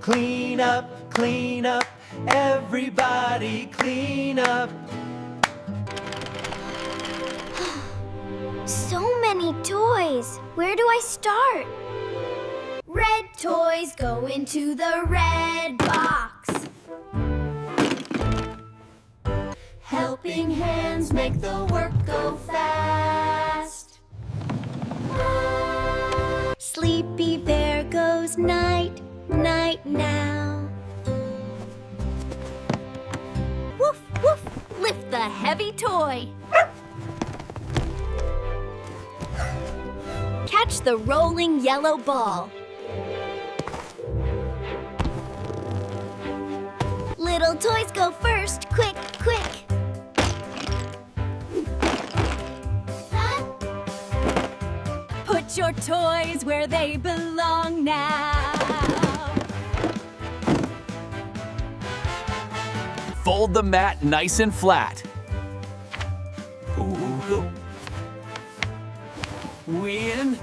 Clean up, everybody clean up. So many toys. Where do I start? Red toys go into the red box. Helping hands make the work go fast. Sleepy bear goes night, night now. Woof, woof, lift the heavy toy. Catch the rolling yellow ball. Little toys go first, quick, quick. Put your toys where they belong now. Fold the mat nice and flat. Ooh. Win.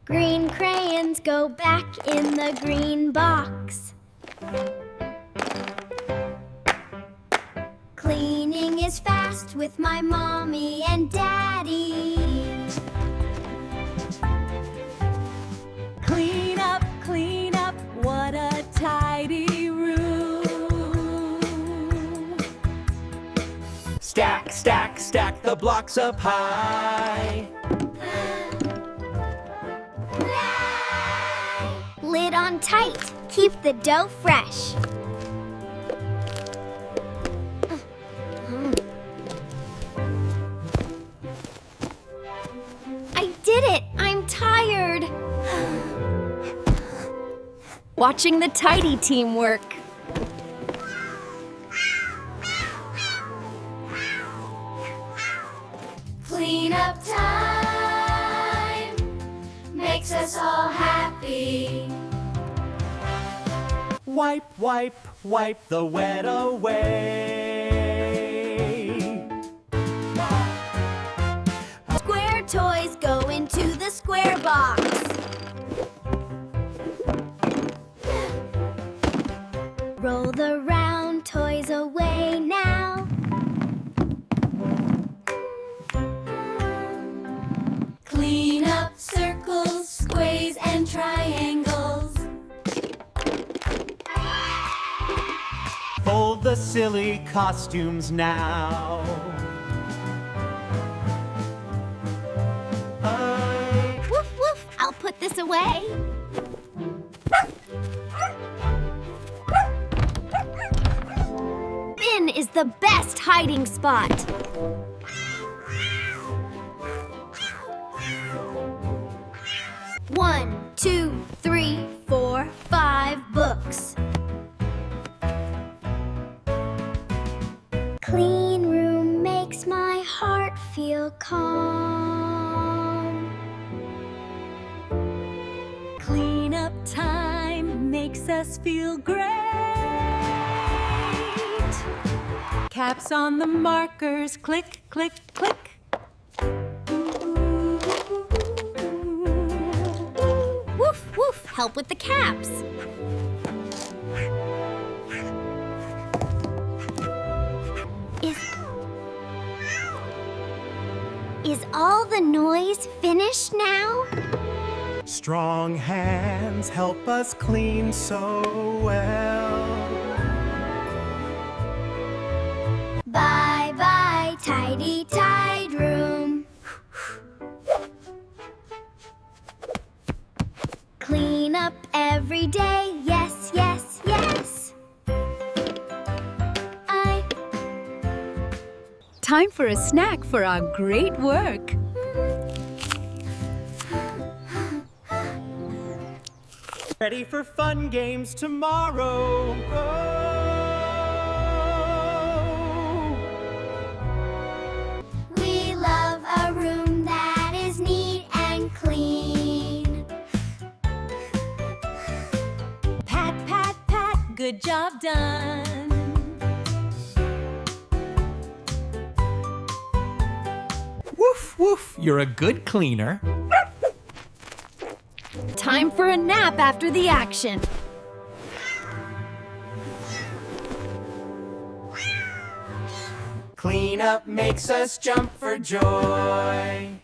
Green crayons go back in the green box. Cleaning is fast with my mommy and daddy. Clean up, what a tidy room. Stack, stack, stack the blocks up high. Lid on tight, keep the dough fresh. I did it! I'm tired. Watching the tidy team work. Clean up time makes us all happy. Wipe, wipe, wipe the wet away. Square toys go into the square box. Roll the round toys away now. Clean up circles, squares, and triangles. Fold the silly costumes now. Woof, woof, I'll put this away. Bin is the best hiding spot. One, two, three, 4, 5 books. Clean room makes my heart feel calm. Clean up time makes us feel great. Caps on the markers, click, click, click. Woof, woof, help with the caps. Is all the noise finished now? Strong hands help us clean so well. Bye bye, tidy tide room. Clean up every day, yes, yes, yes. Time for a snack for our great work. Ready for fun games tomorrow. We love a room that is neat and clean. Pat, pat, pat, good job done. Woof, woof, you're a good cleaner. Time for a nap after the action. Cleanup makes us jump for joy.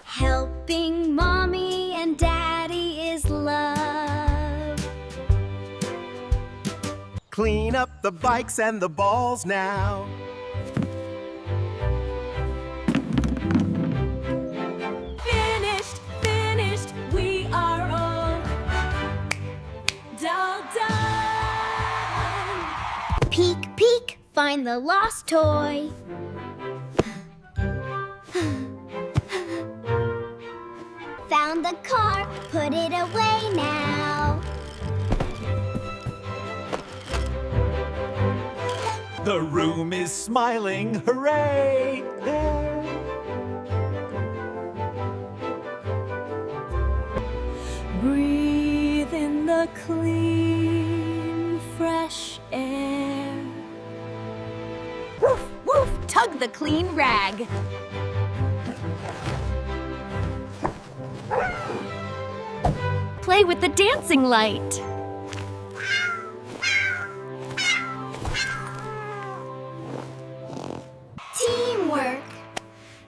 Helping mommy and daddy is love. Clean up the bikes and the balls now. Finished, finished, we are all done. Peek, peek, find the lost toy. Found the car, put it away now. The room is smiling, hooray! Breathe in the clean, fresh air. Woof, woof, tug the clean rag. Play with the dancing light. Teamwork.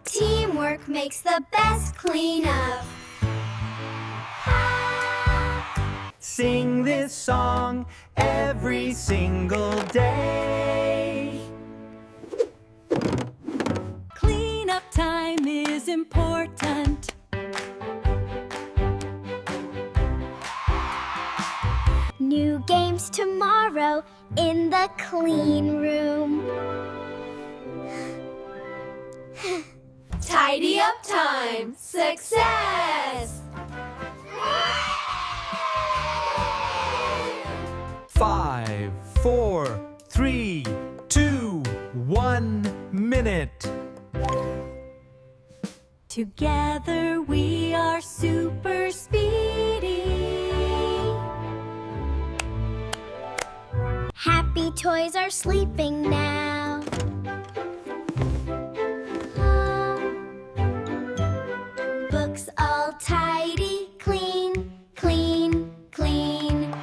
Teamwork makes the best cleanup. Sing this song every single day. Cleanup time is important. New games tomorrow in the clean room. Tidy up time. Success! 5, 4, 3, 2, 1 minute. Together we are super speedy. Happy toys are sleeping now. Books all tidy, clean, clean, clean.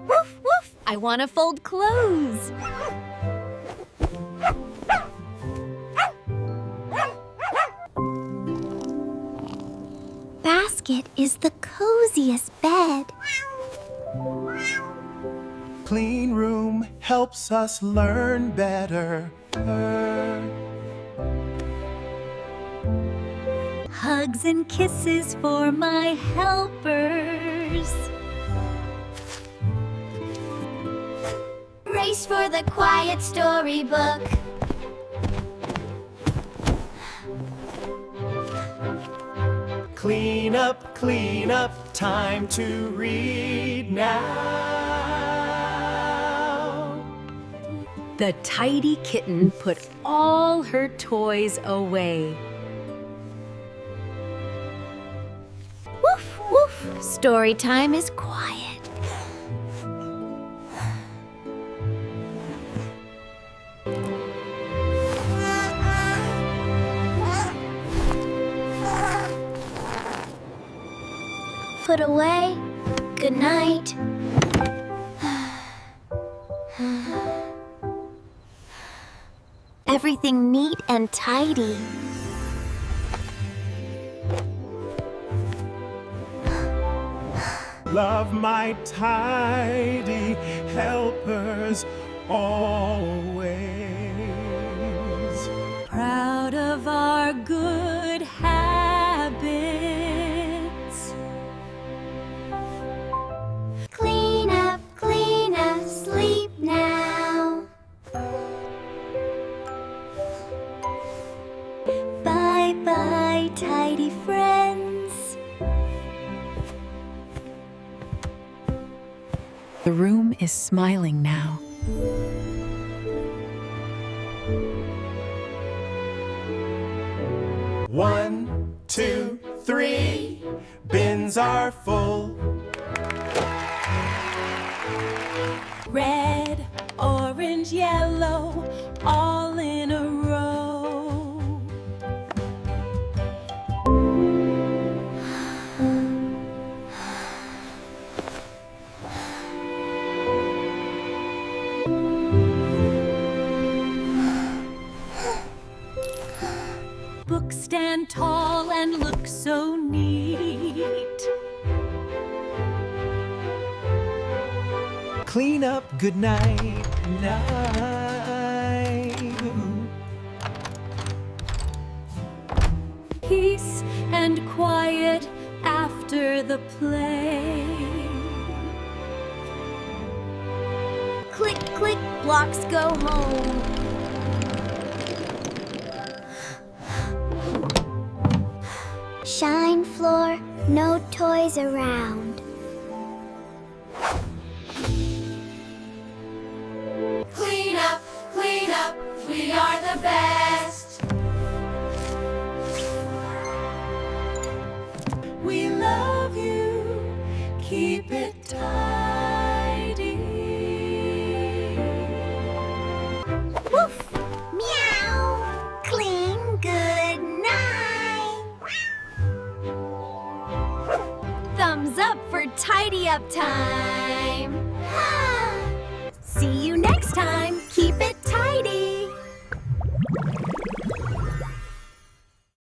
Woof, woof. I want to fold clothes. Basket is the coziest bed. Clean room helps us learn better. Hugs and kisses for my helpers. Race for the quiet storybook. Clean up, time to read now. The tidy kitten put all her toys away. Woof, woof. Story time is quiet. Put away. Good night. Everything neat and tidy. Love my tidy helpers always. Proud of our good habits. Clean up, sleep now. Bye bye, tidy friends. The room is smiling now. One, two, three, bins are full. Red, orange, yellow, all in a row. stand tall and look so neat. Clean up, good night, night. Peace and quiet after the play. Click, click, blocks go home. Shine floor, no toys around. Clean up, we are the best. We love you, keep it tidy. Woof! Meow! Clean, good night! Thumbs up for tidy up time. See you next time.